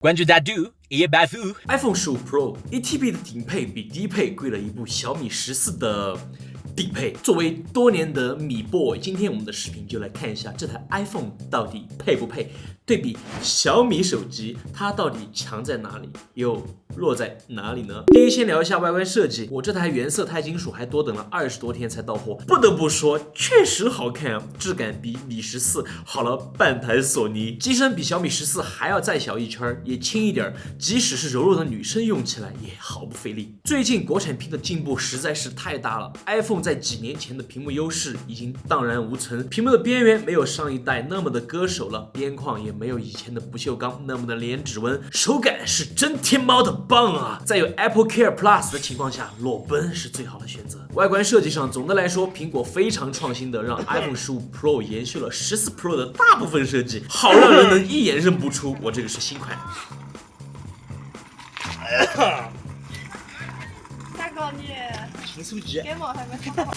关注大度，也白富。iPhone 15 Pro 1TB 的顶配比低配贵了一部小米14的顶配。作为多年的米 boy， 今天我们的视频就来看一下这台 iPhone 到底配不配，对比小米手机，它到底强在哪里，又弱在哪里呢？第一，先聊一下外观设计。我这台原色钛金属还多等了20多天才到货，不得不说，确实好看啊，质感比米14好了半台索尼，机身比小米14还要再小一圈，也轻一点，即使是柔弱的女生用起来也毫不费力。最近国产屏的进步实在是太大了 ，iPhone 在几年前的屏幕优势已经荡然无存，屏幕的边缘没有上一代那么的割手了，边框也没有以前的不锈钢那么的连指纹，手感是真天猫的棒啊！在有 Apple Care Plus 的情况下，裸奔是最好的选择。外观设计上，总的来说，苹果非常创新的让 iPhone 15 Pro 延续了14 Pro 的大部分设计，好让人能一眼认不出我这个是新款。大哥你轻手机，感冒还没好。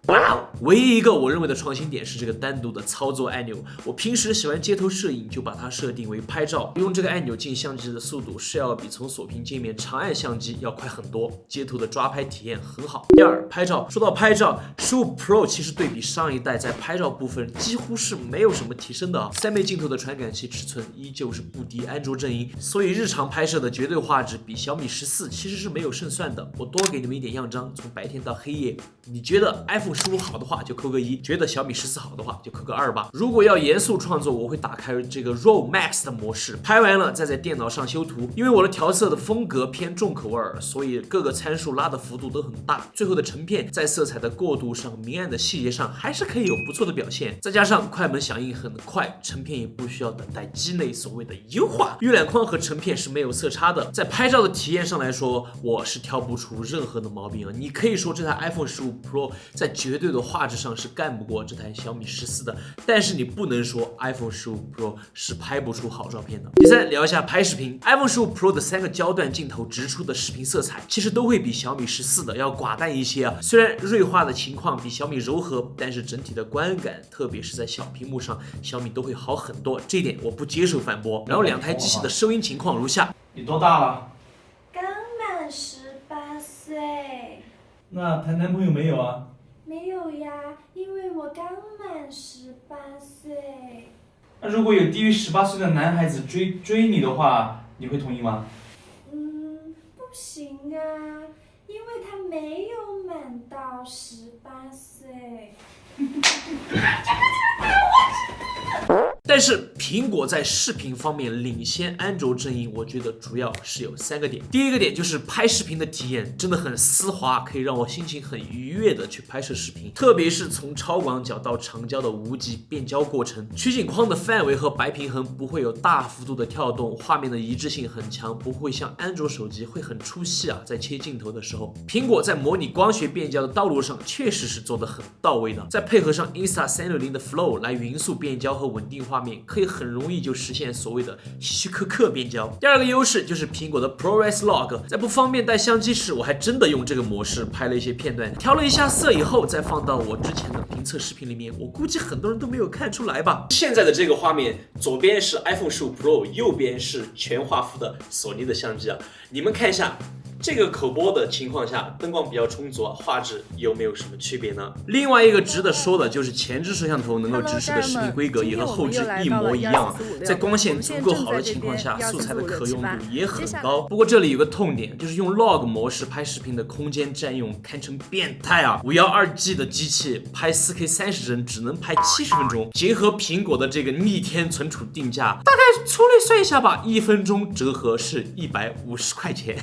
哇哦！唯一一个我认为的创新点是这个单独的操作按钮。我平时喜欢街头摄影，就把它设定为拍照。用这个按钮进相机的速度是要比从锁屏界面长按相机要快很多，街头的抓拍体验很好。第二，拍照。说到拍照，15 Pro 其实对比上一代在拍照部分几乎是没有什么提升的啊。3倍镜头的传感器尺寸依旧是不敌安卓阵营，所以日常拍摄的绝对画质比小米14其实是没有胜算的。我多给你们一点样张，从白天到黑夜，你觉得 iPhone 15好的话就扣个1，觉得小米14好的话就扣个2吧。如果要严肃创作，我会打开这个 RAW Max 的模式，拍完了再在电脑上修图。因为我的调色的风格偏重口味，所以各个参数拉的幅度都很大，最后的成片在色彩的过渡上、明暗的细节上还是可以有不错的表现。再加上快门响应很快，成片也不需要等待机内所谓的优化，预览框和成片是没有色差的。在拍照的体验上来说，我是挑不出任何的毛病啊。你可以说这台 iPhone 15 Pro 在绝对的画质上是干不过这台小米14的，但是你不能说 iPhone 15 Pro 是拍不出好照片的。第三，聊一下拍视频。iPhone 15 Pro 的3个焦段镜头直出的视频色彩，其实都会比小米14的要寡淡一些啊。虽然锐化的情况比小米柔和，但是整体的观感，特别是在小屏幕上，小米都会好很多，这一点我不接受反驳。然后两台机器的收音情况如下。你多大了？刚满18岁。那谈男朋友没有啊？没有呀，因为我刚满18岁。那如果有低于18岁的男孩子追你的话，你会同意吗？不行啊，因为他没有满到18岁。但是苹果在视频方面领先安卓阵营，我觉得主要是有3个点。第一个点就是拍视频的体验真的很丝滑，可以让我心情很愉悦的去拍摄视频，特别是从超广角到长焦的无极变焦过程，取景框的范围和白平衡不会有大幅度的跳动，画面的一致性很强，不会像安卓手机会很出戏啊。在切镜头的时候，苹果在模拟光学变焦的道路上确实是做得很到位的，再配合上 Insta360 的 Flow 来匀速变焦和稳定画面，可以很容易就实现所谓的希区柯克变焦。第二个优势就是苹果的 ProRes Log， 在不方便带相机时，我还真的用这个模式拍了一些片段，调了一下色以后，再放到我之前的评测视频里面，我估计很多人都没有看出来吧。现在的这个画面，左边是 iPhone 15 Pro， 右边是全画幅的索尼的相机啊，你们看一下。这个口播的情况下，灯光比较充足，画质有没有什么区别呢？另外一个值得说的就是前置摄像头能够支持的视频规格也和后置一模一样，在光线足够好的情况下，素材的可用度也很高。不过这里有个痛点，就是用 log 模式拍视频的空间占用堪称变态啊！512G 的机器拍 4K 30帧只能拍70分钟，结合苹果的这个逆天存储定价，大概粗略算一下吧，1分钟折合是150块钱。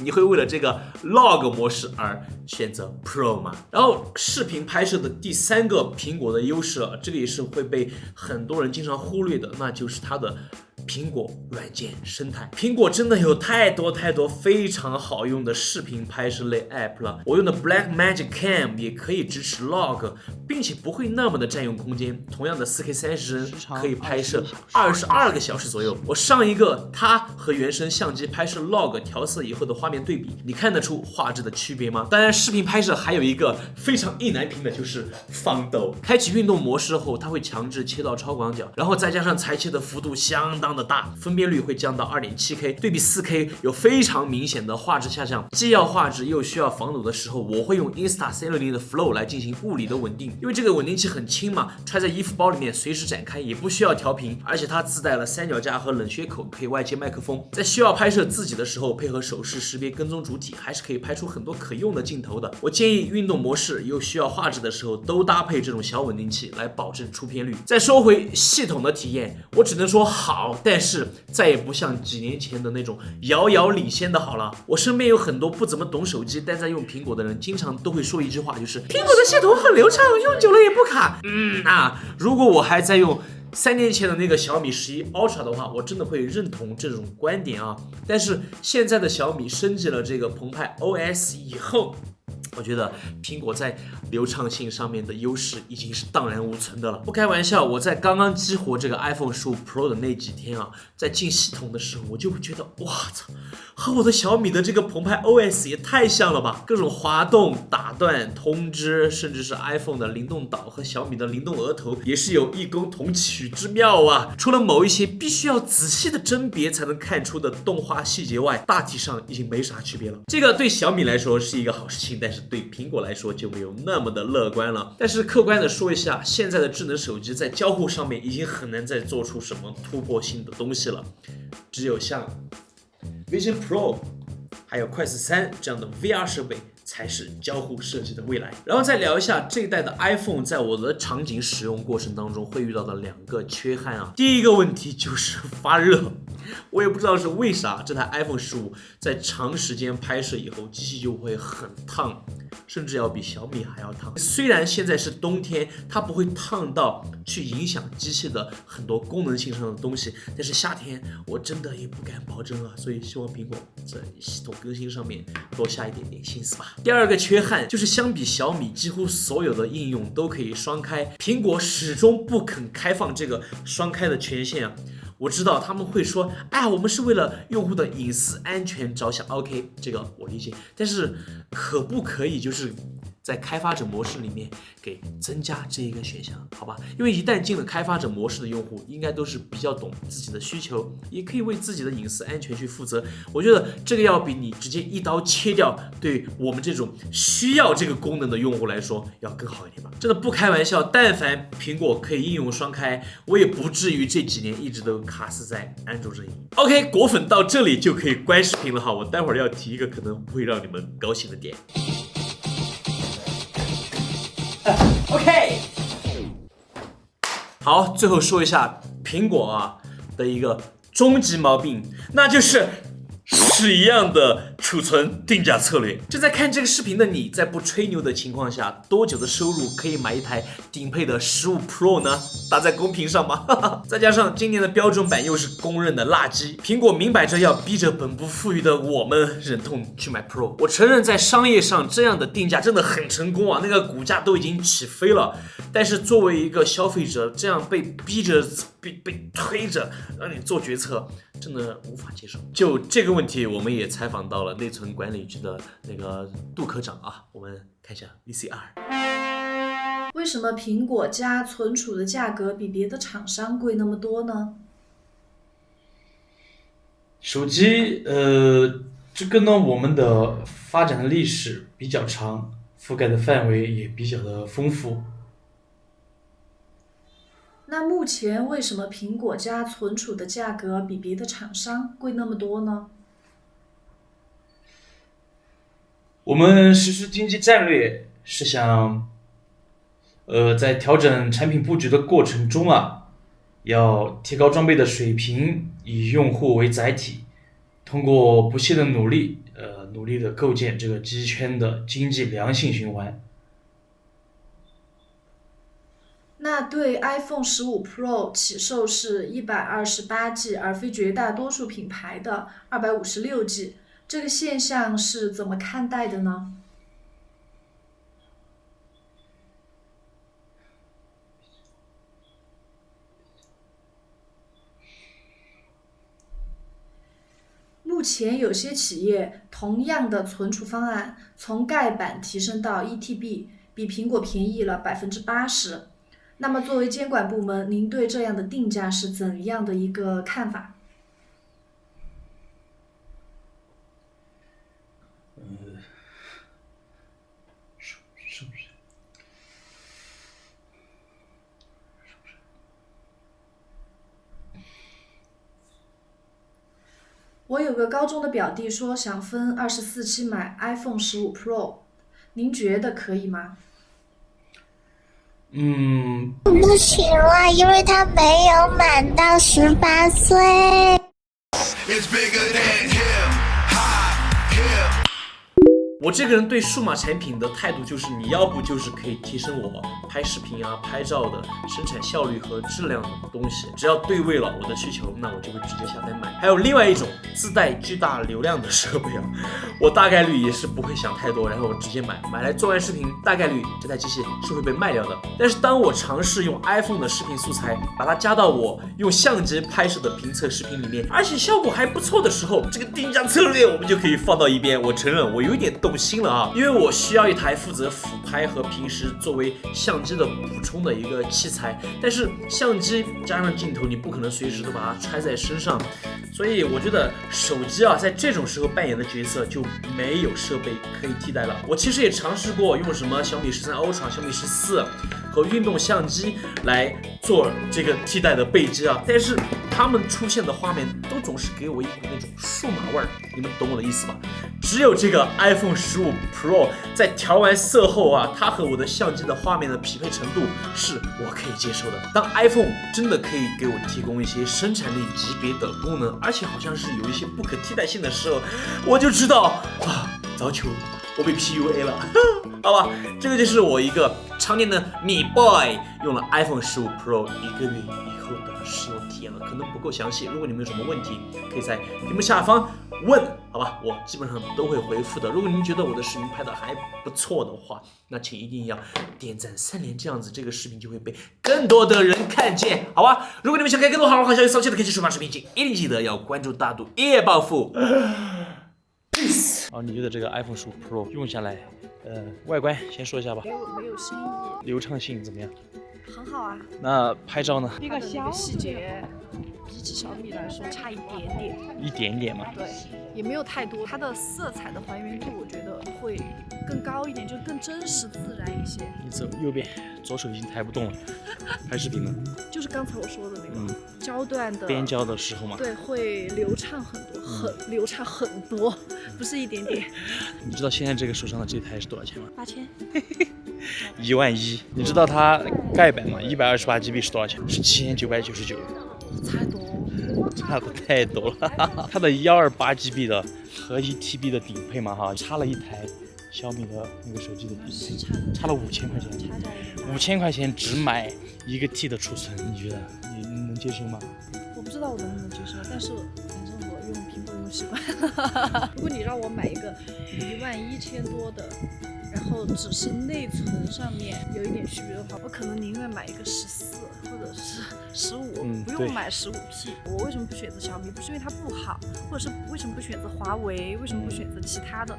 你会为了这个 log 模式而选择 Pro 吗？然后视频拍摄的第3个苹果的优势啊，这个也是会被很多人经常忽略的，那就是它的苹果软件生态。苹果真的有太多非常好用的视频拍摄类 app 了。我用的 Blackmagic Cam 也可以支持 log， 并且不会那么的占用空间。同样的 4K 30帧可以拍摄22个小时左右。我上一个它和原生相机拍摄 log 调色以后的画面对比，你看得出画质的区别吗？当然，视频拍摄还有一个非常意难平的，就是放抖。开启运动模式后，它会强制切到超广角，然后再加上裁切的幅度相当当的大，分辨率会降到 2.7K， 对比 4K 有非常明显的画质下降。既要画质又需要防抖的时候，我会用 Insta360的 Flow 来进行物理的稳定，因为这个稳定器很轻嘛，揣在衣服包里面随时展开，也不需要调频，而且它自带了三脚架和冷靴口，可以外接麦克风。在需要拍摄自己的时候，配合手势识别跟踪主体，还是可以拍出很多可用的镜头的。我建议运动模式又需要画质的时候，都搭配这种小稳定器来保证出片率。再说回系统的体验，我只能说好，但是再也不像几年前的那种遥遥领先的好了。我身边有很多不怎么懂手机但在用苹果的人，经常都会说一句话，就是苹果的系统很流畅，用久了也不卡。如果我还在用3年前的那个小米11 Ultra 的话，我真的会认同这种观点啊。但是现在的小米升级了这个澎湃 OS 以后，我觉得苹果在流畅性上面的优势已经是荡然无存的了。不开玩笑，我在刚刚激活这个 iPhone 15 Pro 的那几天啊，在进系统的时候，我就会觉得，哇操，和我的小米的这个澎湃 OS 也太像了吧！各种滑动、打断、通知，甚至是 iPhone 的灵动岛和小米的灵动额头，也是有异曲同工之妙啊。除了某一些必须要仔细的甄别才能看出的动画细节外，大体上已经没啥区别了。这个对小米来说是一个好事情，但是对苹果来说就没有那么的乐观了。但是客观的说一下，现在的智能手机在交互上面已经很难再做出什么突破性的东西了，只有像 Vision Pro 还有快四3这样的 VR 设备才是交互设计的未来。然后再聊一下这一代的 iPhone 在我的场景使用过程当中会遇到的2个缺憾啊。第一个问题就是发热，我也不知道是为啥，这台 iPhone 15在长时间拍摄以后，机器就会很烫，甚至要比小米还要烫。虽然现在是冬天，它不会烫到去影响机器的很多功能性上的东西，但是夏天我真的也不敢保证啊。所以希望苹果在系统更新上面多下一点点心思吧。第二个缺憾就是相比小米，几乎所有的应用都可以双开，苹果始终不肯开放这个双开的权限啊。我知道他们会说，哎，我们是为了用户的隐私安全着想 ，OK， 这个我理解。但是可不可以就是在开发者模式里面给增加这一个选项，好吧？因为一旦进了开发者模式的用户，应该都是比较懂自己的需求，也可以为自己的隐私安全去负责。我觉得这个要比你直接一刀切掉，对我们这种需要这个功能的用户来说要更好一点吧。真的不开玩笑，但凡苹果可以应用双开，我也不至于这几年一直都卡死在安卓阵营。OK， 果粉到这里就可以关视频了哈。我待会儿要提一个可能会让你们高兴的点。OK， 好，最后说一下苹果的一个终极毛病，那就是屎一样的储存定价策略。正在看这个视频的你，在不吹牛的情况下，多久的收入可以买一台顶配的15 Pro 呢？打在公屏上吗？再加上今年的标准版又是公认的垃圾，苹果明摆着要逼着本不富裕的我们忍痛去买 Pro。我承认在商业上这样的定价真的很成功啊，那个股价都已经起飞了。但是作为一个消费者，这样被逼着被推着让你做决策，真的无法接受。就这个问题，我们也采访到了内存管理局的那个杜科长啊，我们看一下 VCR。为什么苹果加存储的价格比别的厂商贵那么多呢？手机，这个呢，我们的发展的历史比较长，覆盖的范围也比较的丰富。那目前为什么苹果加存储的价格比别的厂商贵那么多呢？我们实施经济战略是想，在调整产品布局的过程中要提高装备的水平，以用户为载体，通过不懈的努力，努力的构建这个机圈的经济良性循环。那对 iPhone 15 Pro 起售是 128G 而非绝大多数品牌的 256G， 这个现象是怎么看待的呢？目前有些企业同样的存储方案，从盖板提升到 1TB， 比苹果便宜了80%。那么作为监管部门，您对这样的定价是怎样的一个看法？是不是？我有个高中的表弟说想分24期买 iPhone 15 Pro， 您觉得可以吗？不行了，因为他没有满到18岁。我这个人对数码产品的态度就是，你要不就是可以提升我拍视频啊、拍照的生产效率和质量的东西，只要对位了我的需求，那我就会直接下单买。还有另外一种自带巨大流量的设备啊，我大概率也是不会想太多，然后直接买来做完视频，大概率这台机器是会被卖掉的。但是当我尝试用 iPhone 的视频素材，把它加到我用相机拍摄的评测视频里面，而且效果还不错的时候，这个定价策略我们就可以放到一边。我承认我有一点动心了啊，因为我需要一台负责俯拍和平时作为相机的补充的一个器材，但是相机加上镜头，你不可能随时都把它揣在身上，所以我觉得手机啊，在这种时候扮演的角色就没有设备可以替代了。我其实也尝试过用什么小米13 Ultra、小米14和运动相机来做这个替代的备机啊，但是它们出现的画面都总是给我一股那种数码味儿，你们懂我的意思吧？只有这个 iPhone 15 Pro 在调完色后啊，它和我的相机的画面的匹配程度是我可以接受的。当 iPhone 真的可以给我提供一些生产力级别的功能，而且好像是有一些不可替代性的时候，我就知道啊，早球我被 PUA 了，好吧，这个就是我一个常年的米 boy 用了 iPhone 15 Pro 1个月以后的使用体验了，可能不够详细。如果你们有什么问题，可以在屏幕下方问，好吧，我基本上都会回复的。如果你们觉得我的视频拍的还不错的话，那请一定要点赞3连，这样子这个视频就会被更多的人看见，好吧？如果你们想看更多好玩好消息、骚气的科技数码视频，请一定记得要关注大度一夜暴富。你觉得这个 iPhone 15 Pro 用下来，外观先说一下吧，没有新意，流畅性怎么样？很好啊。那拍照呢？它的那个细节比起小米来说差一点点，一点点嘛。对，也没有太多。它的色彩的还原度我觉得会更高一点，就更真实自然一些。你走右边，左手已经抬不动了。拍视频呢？就是刚才我说的那个焦段的边焦的时候嘛。对，会流畅很多，很流畅很多，不是一点点。你知道现在这个手上的这台是多少钱吗8000。11000。你知道它盖版吗？128GB 是多少钱？是7999。差的太多了。它的128GB 的和1TB 的顶配嘛哈，差了一台小米的那个手机的顶配，差了5000块钱。5000块钱只买1个T 的储存，你觉得你能接受吗？我不知道我能不能接受，但是反正我用苹果用习惯了。如果你让我买一个11000多的，然后只是内存上面有一点区别的话，我可能宁愿买一个14或者是15，不用买15T。我为什么不选择小米？不是因为它不好，或者是为什么不选择华为？为什么不选择其他的？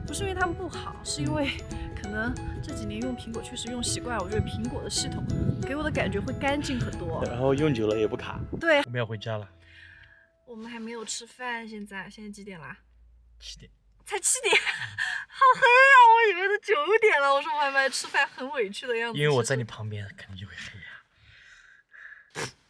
不是因为它们不好，是因为可能这几年用苹果确实用习惯，我觉得苹果的系统给我的感觉会干净很多，然后用久了也不卡。对，我们要回家了。我们还没有吃饭，现在几点啦？7点。才7点，好黑啊！我以为都9点了。我说我还没吃饭，很委屈的样子。因为我在你旁边，肯定就会黑呀。